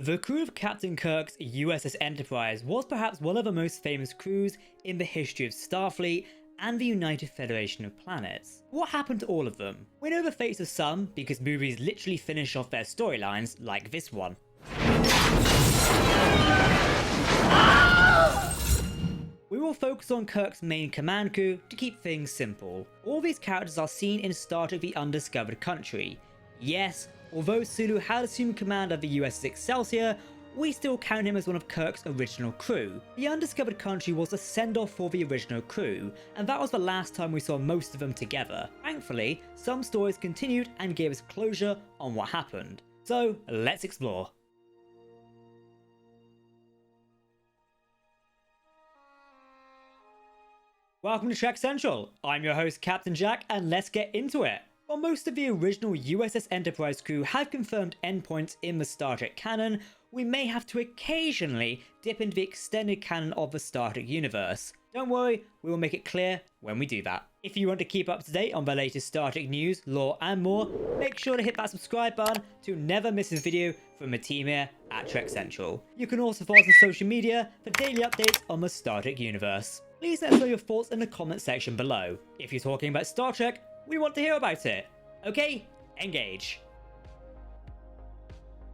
The crew of Captain Kirk's USS Enterprise was perhaps one of the most famous crews in the history of Starfleet and the United Federation of Planets. What happened to all of them? We know the fates of some because movies literally finish off their storylines like this one. We will focus on Kirk's main command crew to keep things simple. All these characters are seen in Star Trek: The Undiscovered Country. Yes, although Sulu had assumed command of the USS Excelsior, we still count him as one of Kirk's original crew. The Undiscovered Country was a send-off for the original crew, and that was the last time we saw most of them together. Thankfully, some stories continued and gave us closure on what happened. So, let's explore. Welcome to Trek Central. I'm your host Captain Jack, and let's get into it. While most of the original USS Enterprise crew have confirmed endpoints in the Star Trek canon, we may have to occasionally dip into the extended canon of the Star Trek universe. Don't worry, we will make it clear when we do that. If you want to keep up to date on the latest Star Trek news, lore and more, make sure to hit that subscribe button to never miss a video from the team here at Trek Central. You can also follow us on social media for daily updates on the Star Trek universe. Please let us know your thoughts in the comment section below. If you're talking about Star Trek, we want to hear about it. Okay, engage.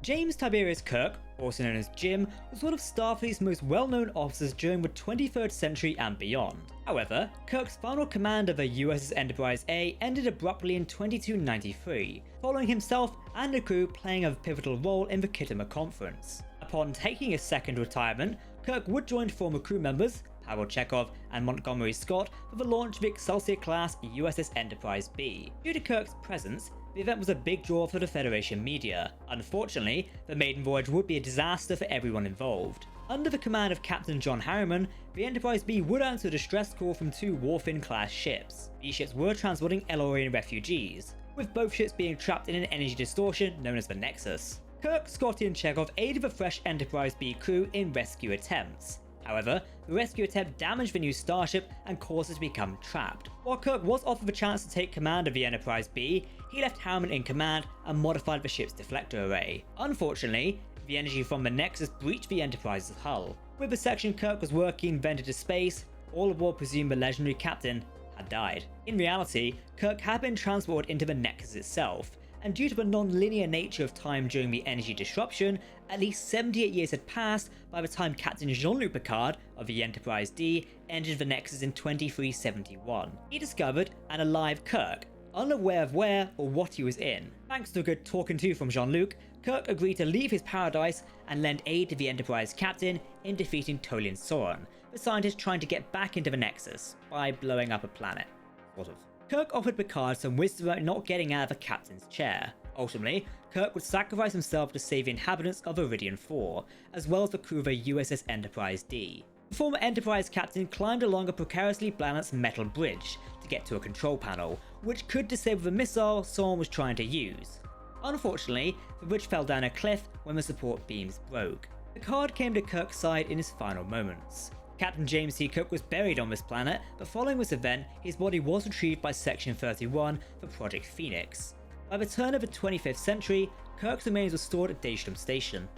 James Tiberius Kirk, also known as Jim, was one of Starfleet's most well-known officers during the 23rd century and beyond. However, Kirk's final command of the USS Enterprise A ended abruptly in 2293, following himself and the crew playing a pivotal role in the Khitomer Conference. Upon taking a second retirement, Kirk would join former crew members Pavel Chekov and Montgomery Scott for the launch of the Excelsior-class USS Enterprise B. Due to Kirk's presence, the event was a big draw for the Federation media. Unfortunately, the maiden voyage would be a disaster for everyone involved. Under the command of Captain John Harriman, the Enterprise B would answer a distress call from two Warfin-class ships. These ships were transporting Elorian refugees, with both ships being trapped in an energy distortion known as the Nexus. Kirk, Scotty and Chekov aided the fresh Enterprise B crew in rescue attempts. However, the rescue attempt damaged the new starship and caused it to become trapped. While Kirk was offered the chance to take command of the Enterprise B, he left Harriman in command and modified the ship's deflector array. Unfortunately, the energy from the Nexus breached the Enterprise's hull. With the section Kirk was working vented to space, all aboard presumed the legendary captain had died. In reality, Kirk had been transported into the Nexus itself, and due to the non-linear nature of time during the energy disruption, at least 78 years had passed by the time Captain Jean-Luc Picard of the Enterprise D entered the Nexus in 2371. He discovered an alive Kirk, unaware of where or what he was in. Thanks to a good talking to from Jean-Luc, Kirk agreed to leave his paradise and lend aid to the Enterprise captain in defeating Tolian Soran, the scientist trying to get back into the Nexus by blowing up a planet. Sort of. Kirk offered Picard some wisdom about not getting out of the captain's chair. Ultimately, Kirk would sacrifice himself to save the inhabitants of Iridian 4, as well as the crew of the USS Enterprise D. The former Enterprise captain climbed along a precariously balanced metal bridge to get to a control panel, which could disable the missile Soran was trying to use. Unfortunately, the bridge fell down a cliff when the support beams broke. Picard came to Kirk's side in his final moments. Captain James C. Cook was buried on this planet, but following this event, his body was retrieved by Section 31 for Project Phoenix. By the turn of the 25th century, Kirk's remains were stored at Daystrom Station.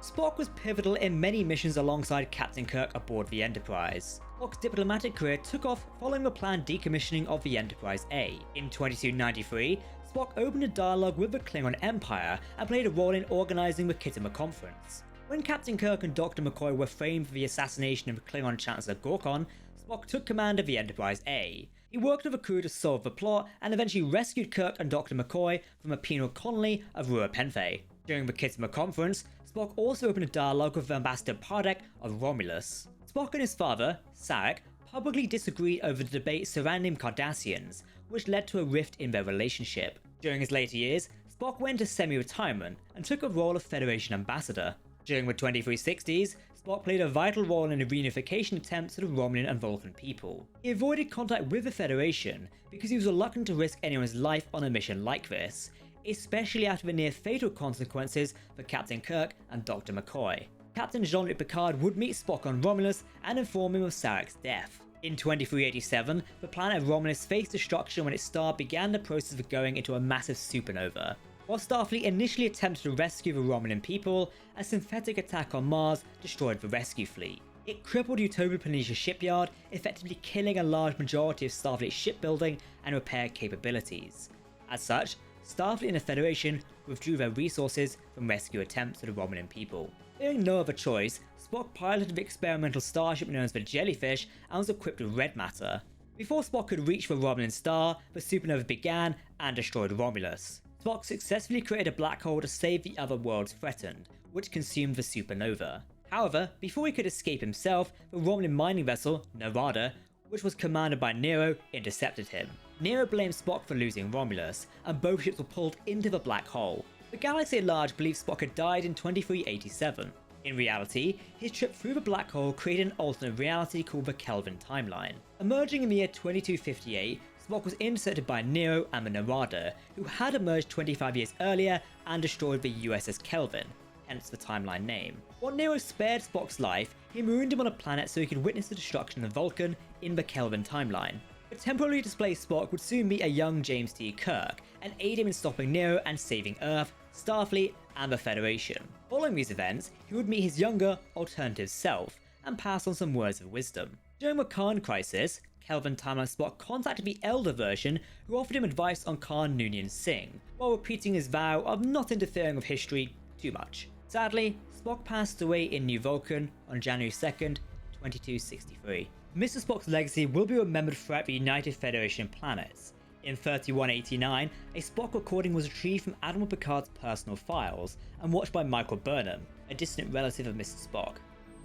Spock was pivotal in many missions alongside Captain Kirk aboard the Enterprise. Spock's diplomatic career took off following the planned decommissioning of the Enterprise A. In 2293, Spock opened a dialogue with the Klingon Empire and played a role in organising the Khitomer Conference. When Captain Kirk and Dr. McCoy were framed for the assassination of Klingon Chancellor Gorkon, Spock took command of the Enterprise A. He worked with the crew to solve the plot and eventually rescued Kirk and Dr. McCoy from a penal colony of Rua Penthe. During the Khitomer Conference, Spock also opened a dialogue with Ambassador Pardek of Romulus. Spock and his father, Sarek, publicly disagreed over the debate surrounding Cardassians, which led to a rift in their relationship. During his later years, Spock went into semi-retirement and took a role of Federation ambassador. During the 2360s, Spock played a vital role in the reunification attempts of the Romulan and Vulcan people. He avoided contact with the Federation because he was reluctant to risk anyone's life on a mission like this, especially after the near-fatal consequences for Captain Kirk and Dr. McCoy. Captain Jean-Luc Picard would meet Spock on Romulus and inform him of Sarek's death. In 2387, the planet Romulus faced destruction when its star began the process of going into a massive supernova. While Starfleet initially attempted to rescue the Romulan people, a synthetic attack on Mars destroyed the rescue fleet. It crippled Utopia Planitia shipyard, effectively killing a large majority of Starfleet's shipbuilding and repair capabilities. As such, Starfleet and the Federation withdrew their resources from rescue attempts of the Romulan people. Fearing no other choice, Spock piloted the experimental starship known as the Jellyfish and was equipped with red matter. Before Spock could reach the Romulan star, the supernova began and destroyed Romulus. Spock successfully created a black hole to save the other worlds threatened, which consumed the supernova. However, before he could escape himself, the Romulan mining vessel, Narada, which was commanded by Nero, intercepted him. Nero blamed Spock for losing Romulus, and both ships were pulled into the black hole. The galaxy at large believed Spock had died in 2387. In reality, his trip through the black hole created an alternate reality called the Kelvin timeline. Emerging in the year 2258, Spock was intercepted by Nero and the Narada, who had emerged 25 years earlier and destroyed the USS Kelvin, hence the timeline name. While Nero spared Spock's life, he marooned him on a planet so he could witness the destruction of Vulcan in the Kelvin timeline. The temporarily displaced Spock would soon meet a young James T. Kirk and aid him in stopping Nero and saving Earth, Starfleet, and the Federation. Following these events, he would meet his younger, alternative self and pass on some words of wisdom. During the Khan crisis, Kelvin timeline Spock contacted the elder version who offered him advice on Khan Noonien Singh, while repeating his vow of not interfering with history too much. Sadly, Spock passed away in New Vulcan on January 2nd, 2263. Mr. Spock's legacy will be remembered throughout the United Federation planets. In 3189, a Spock recording was retrieved from Admiral Picard's personal files and watched by Michael Burnham, a distant relative of Mr. Spock.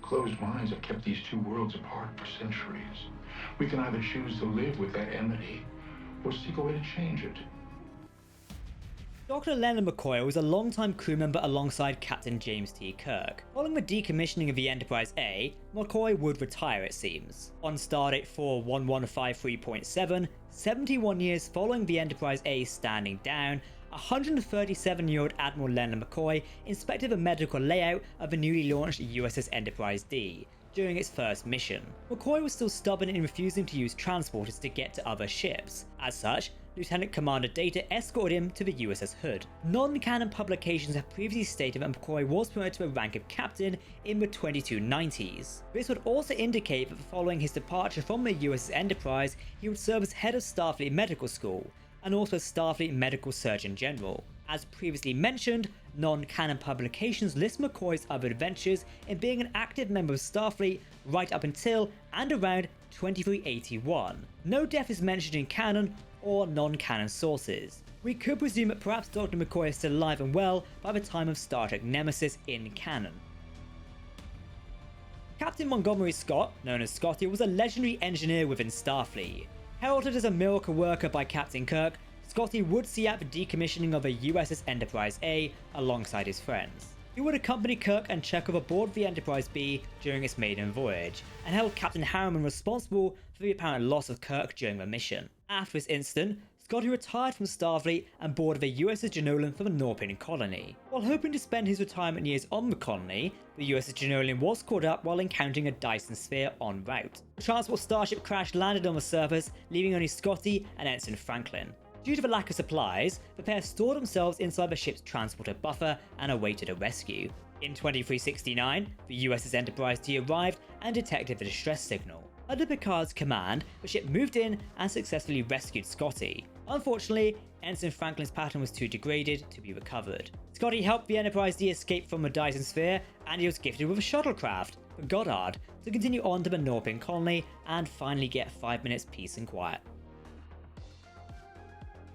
Closed minds have kept these two worlds apart for centuries. We can either choose to live with that enmity or seek a way to change it. Dr. Leonard McCoy was a longtime crew member alongside Captain James T. Kirk. Following the decommissioning of the Enterprise A, McCoy would retire, it seems. On Stardate 41153.7, 71 years following the Enterprise A standing down, 137-year-old Admiral Leonard McCoy inspected the medical layout of the newly launched USS Enterprise D during its first mission. McCoy was still stubborn in refusing to use transporters to get to other ships. As such, Lieutenant Commander Data escorted him to the USS Hood. Non-canon publications have previously stated that McCoy was promoted to the rank of captain in the 2290s. This would also indicate that following his departure from the USS Enterprise, he would serve as head of Starfleet Medical School, and also Starfleet Medical Surgeon General. As previously mentioned, non-canon publications list McCoy's other adventures in being an active member of Starfleet right up until and around 2381. No death is mentioned in canon or non-canon sources. We could presume that perhaps Dr. McCoy is still alive and well by the time of Star Trek Nemesis in canon. Captain Montgomery Scott, known as Scotty, was a legendary engineer within Starfleet. Heralded as a miracle worker by Captain Kirk, Scotty would see out the decommissioning of a USS Enterprise A alongside his friends. He would accompany Kirk and Chekov aboard the Enterprise B during its maiden voyage, and held Captain Harriman responsible for the apparent loss of Kirk during the mission. After this incident, Scotty retired from Starfleet and boarded the USS Jenolan for the Norpin colony. While hoping to spend his retirement years on the colony, the USS Jenolan was caught up while encountering a Dyson sphere en route. The transport starship crash landed on the surface, leaving only Scotty and Ensign Franklin. Due to the lack of supplies, the pair stored themselves inside the ship's transporter buffer and awaited a rescue. In 2369, the USS Enterprise D arrived and detected the distress signal. Under Picard's command, the ship moved in and successfully rescued Scotty. Unfortunately, Ensign Franklin's pattern was too degraded to be recovered. Scotty helped the Enterprise D escape from the Dyson sphere, and he was gifted with a shuttlecraft, the Goddard, to continue on to the Norpin colony and finally get 5 minutes peace and quiet.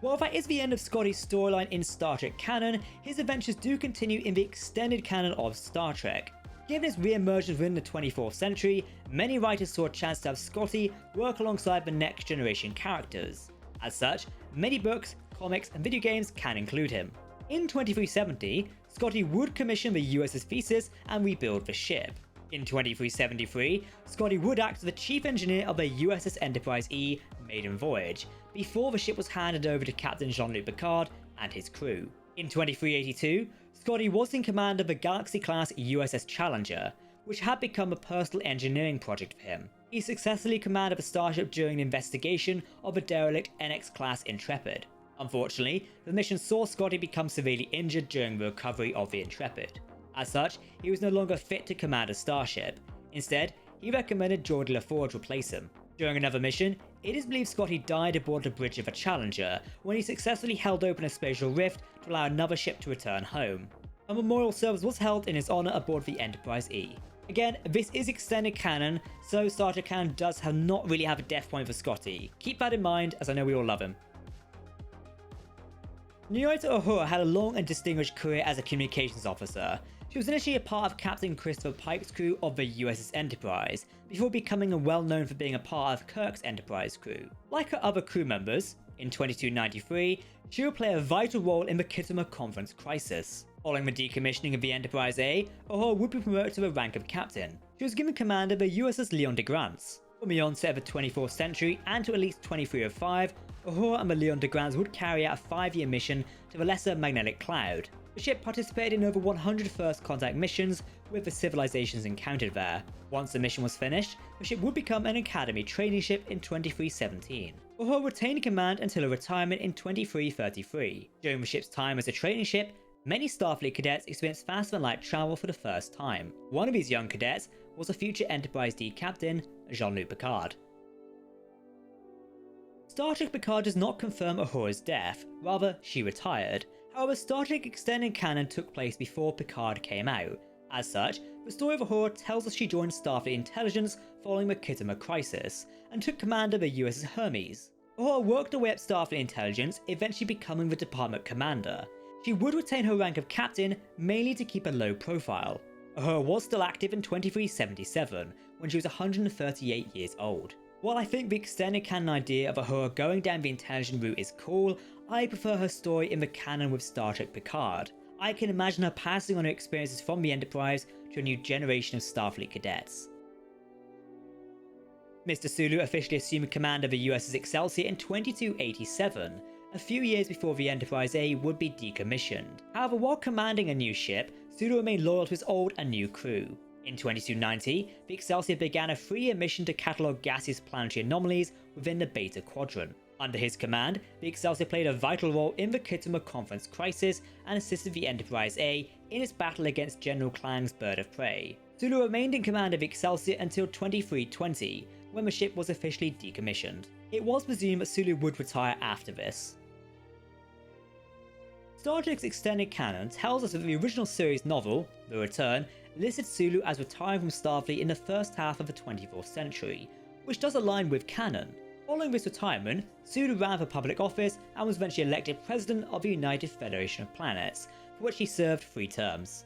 While that is the end of Scotty's storyline in Star Trek canon, his adventures do continue in the extended canon of Star Trek. Given his re-emergence within the 24th century, many writers saw a chance to have Scotty work alongside the next generation characters. As such, many books, comics, and video games can include him. In 2370, Scotty would commission the USS Theseus and rebuild the ship. In 2373, Scotty would act as the chief engineer of the USS Enterprise E maiden voyage, before the ship was handed over to Captain Jean-Luc Picard and his crew. In 2382, Scotty was in command of the Galaxy-class USS Challenger, which had become a personal engineering project for him. He successfully commanded the starship during an investigation of the derelict NX-class Intrepid. Unfortunately, the mission saw Scotty become severely injured during the recovery of the Intrepid. As such, he was no longer fit to command a starship. Instead, he recommended Geordi LaForge replace him. During another mission, it is believed Scotty died aboard the bridge of a Challenger when he successfully held open a spatial rift to allow another ship to return home. A memorial service was held in his honor aboard the Enterprise E. Again, this is extended canon, so Star Trek canon does not really have a death point for Scotty. Keep that in mind, as I know we all love him. Nyota Uhura had a long and distinguished career as a communications officer. She was initially a part of Captain Christopher Pike's crew of the USS Enterprise, before becoming well known for being a part of Kirk's Enterprise crew. Like her other crew members, in 2293, she would play a vital role in the Khitomer Conference crisis. Following the decommissioning of the Enterprise A, Uhura would be promoted to the rank of captain. She was given command of the USS Leon deGrance. From the onset of the 24th century and to at least 2305, Uhura and the Leon deGrance would carry out a 5-year mission to the Lesser Magnetic Cloud. The ship participated in over 100 first contact missions with the civilizations encountered there. Once the mission was finished, the ship would become an Academy training ship in 2317. Uhura retained command until her retirement in 2333. During the ship's time as a training ship, many Starfleet cadets experienced faster-than-light travel for the first time. One of these young cadets was a future Enterprise D captain, Jean-Luc Picard. Star Trek Picard does not confirm Uhura's death, rather she retired. However, Star Trek Extended Canon took place before Picard came out. As such, the story of Uhura tells us she joined Starfleet Intelligence following the Khitomer crisis, and took command of the USS Hermes. Uhura worked her way up Starfleet Intelligence, eventually becoming the department commander. She would retain her rank of captain, mainly to keep a low profile. Uhura was still active in 2377, when she was 138 years old. While I think the extended canon idea of Uhura going down the intelligent route is cool, I prefer her story in the canon with Star Trek Picard. I can imagine her passing on her experiences from the Enterprise to a new generation of Starfleet cadets. Mr. Sulu officially assumed command of the USS Excelsior in 2287, a few years before the Enterprise A would be decommissioned. However, while commanding a new ship, Sulu remained loyal to his old and new crew. In 2290, the Excelsior began a 3-year mission to catalogue gaseous planetary anomalies within the Beta Quadrant. Under his command, the Excelsior played a vital role in the Khitomer Conference crisis and assisted the Enterprise A in its battle against General Klang's Bird of Prey. Sulu remained in command of the Excelsior until 2320, when the ship was officially decommissioned. It was presumed that Sulu would retire after this. Star Trek's extended canon tells us that the original series novel, The Return, listed Sulu as retiring from Starfleet in the first half of the 24th century, which does align with canon. Following this retirement, Sulu ran for public office and was eventually elected President of the United Federation of Planets, for which he served 3 terms.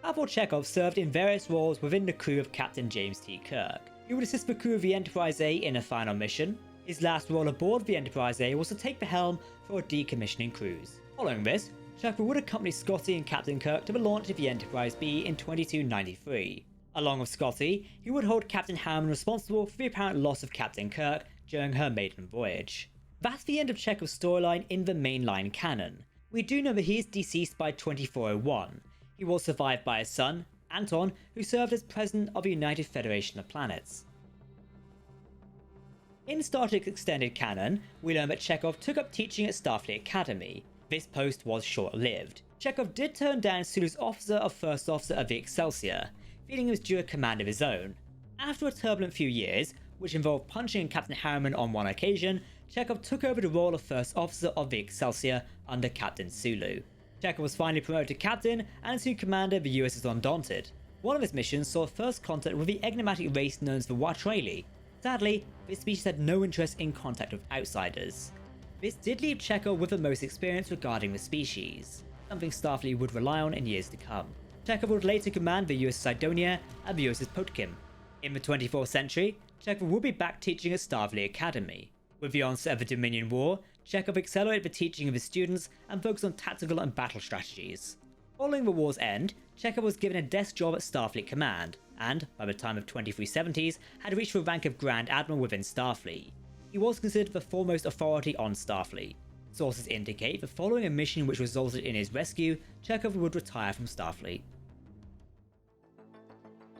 Pavel Chekov served in various roles within the crew of Captain James T. Kirk. He would assist the crew of the Enterprise A in a final mission. His last role aboard the Enterprise A was to take the helm for a decommissioning cruise. Following this, Chekov would accompany Scotty and Captain Kirk to the launch of the Enterprise B in 2293. Along with Scotty, he would hold Captain Harriman responsible for the apparent loss of Captain Kirk during her maiden voyage. That's the end of Chekov's storyline in the mainline canon. We do know that he is deceased by 2401. He was survived by his son, Anton, who served as President of the United Federation of Planets. In Star Trek's extended canon, we learn that Chekov took up teaching at Starfleet Academy. This post was short-lived. Chekov did turn down Sulu's officer of First Officer of the Excelsior, feeling he was due a command of his own. After a turbulent few years, which involved punching Captain Harriman on one occasion, Chekov took over the role of First Officer of the Excelsior under Captain Sulu. Chekov was finally promoted to captain and assumed command of the USS Undaunted. One of his missions saw first contact with the enigmatic race known as the Watraili. Sadly, this species had no interest in contact with outsiders. This did leave Chekov with the most experience regarding the species, something Starfleet would rely on in years to come. Chekov would later command the USS Cydonia and the USS Potkin. In the 24th century, Chekov would be back teaching at Starfleet Academy. With the onset of the Dominion War, Chekov accelerated the teaching of his students and focused on tactical and battle strategies. Following the war's end, Chekov was given a desk job at Starfleet Command, and, by the time of 2370s, had reached the rank of Grand Admiral within Starfleet. He was considered the foremost authority on Starfleet. Sources indicate that following a mission which resulted in his rescue, Chekov would retire from Starfleet.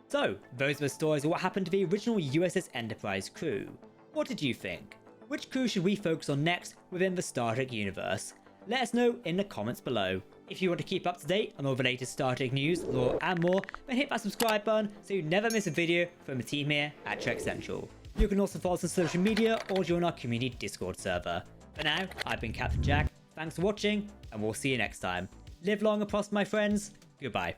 So, those are the stories of what happened to the original USS Enterprise crew. What did you think? Which crew should we focus on next within the Star Trek universe? Let us know in the comments below. If you want to keep up to date on all the latest Star Trek news, lore and more, then hit that subscribe button so you never miss a video from the team here at Trek Central. You can also follow us on social media or join our community Discord server. For now, I've been Captain Jack, thanks for watching, and we'll see you next time. Live long and prosper, my friends. Goodbye.